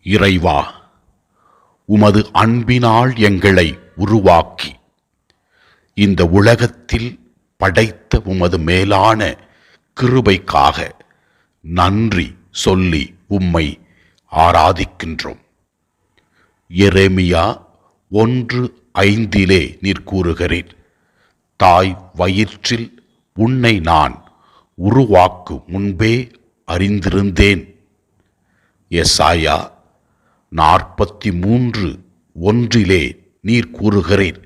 இறைவா, உமது அன்பினால் எங்களை உருவாக்கி இந்த உலகத்தில் படைத்த உமது மேலான கிருபைக்காக நன்றி சொல்லி உம்மை ஆராதிக்கின்றோம். எரேமியா 1:5 நீர் கூறுகிறீர், தாய் வயிற்றில் உன்னை நான் உருவாக்கு முன்பே அறிந்திருந்தேன். எசாயா 43:1 நீர் கூறுகிறீர்,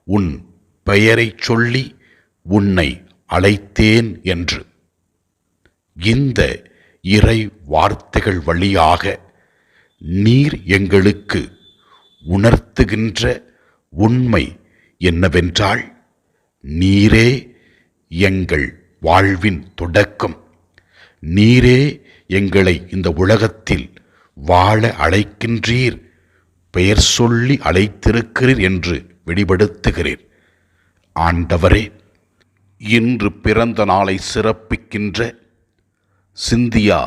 உன் பெயரைச் சொல்லி உன்னை அழைத்தேன் என்று. இந்த இறை வார்த்தைகள் வழியாக நீர் எங்களுக்கு உணர்த்துகின்ற உண்மை என்னவென்றால், நீரே எங்கள் வாழ்வின் தொடக்கம், நீரே எங்களை இந்த உலகத்தில் வாழ அழைக்கின்றீர், பெயர் சொல்லி அழைத்திருக்கிறீர் என்று வெளிப்படுத்துகிறீர். ஆண்டவரே, இன்று பிறந்த நாளை சிறப்பிக்கின்ற சிந்தியா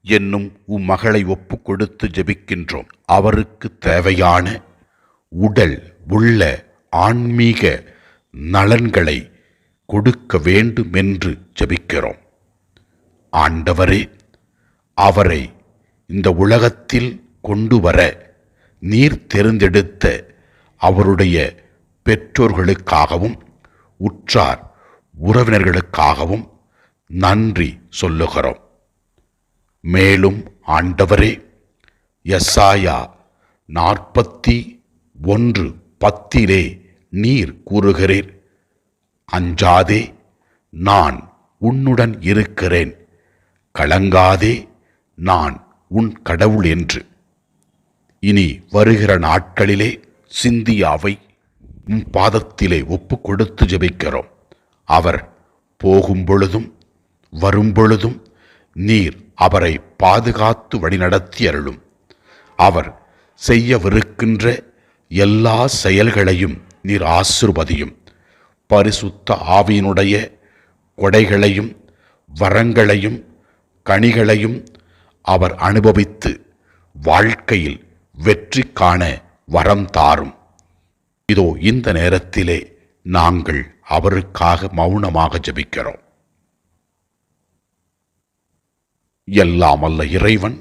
என்னும் மகளை ஒப்பு கொடுத்து ஜெபிக்கின்றோம். அவருக்கு தேவையான உடல் உள்ள ஆன்மீக நலன்களை கொடுக்க வேண்டும் என்று ஜெபிக்கிறோம். ஆண்டவரே, அவரை இந்த உலகத்தில் கொண்டு வர நீர் தேர்ந்தெடுத்த அவருடைய பெற்றோர்களுக்காகவும் உற்றார் உறவினர்களுக்காகவும் நன்றி சொல்லுகிறோம். மேலும் ஆண்டவரே, எசாயா 41:10 நீர் கூறுகிறீர், அஞ்சாதே, நான் உன்னுடன் இருக்கிறேன், கலங்காதே, நான் உன் கடவுள் என்று. இனி வருகிற நாட்களிலே சிந்தியாவை உம் பாதத்திலே ஒப்பு கொடுத்து ஜெபிக்கிறோம். அவர் போகும் பொழுதும் வரும் பொழுதும் நீர் அவரை பாதுகாத்து வழிநடத்தி அருளும். அவர் செய்யவிருக்கின்ற எல்லா செயல்களையும் நீர் ஆசீர்வதியும். பரிசுத்த ஆவியினுடைய கொடைகளையும் வரங்களையும் கனிகளையும் அவர் அனுபவித்து வாழ்க்கையில் வெற்றி காண வரம் தாரும். இதோ இந்த நேரத்திலே நாங்கள் அவருக்காக மௌனமாக ஜெபிக்கிறோம். எல்லாம் வல்ல இறைவன்,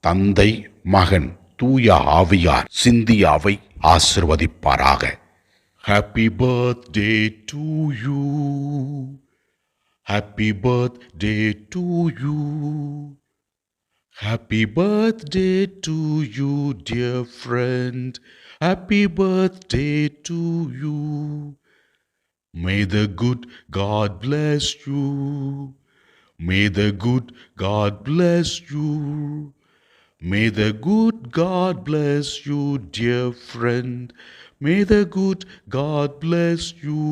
தந்தை, மகன், தூய ஆவியார் சிந்தியாவை ஆசிர்வதிப்பாராக. Happy birthday to you. Happy birthday to you. Happy birthday to you, dear friend. Happy birthday to you. May the good God bless you. May the good God bless you. May the good God bless you, dear friend. May the good God bless you.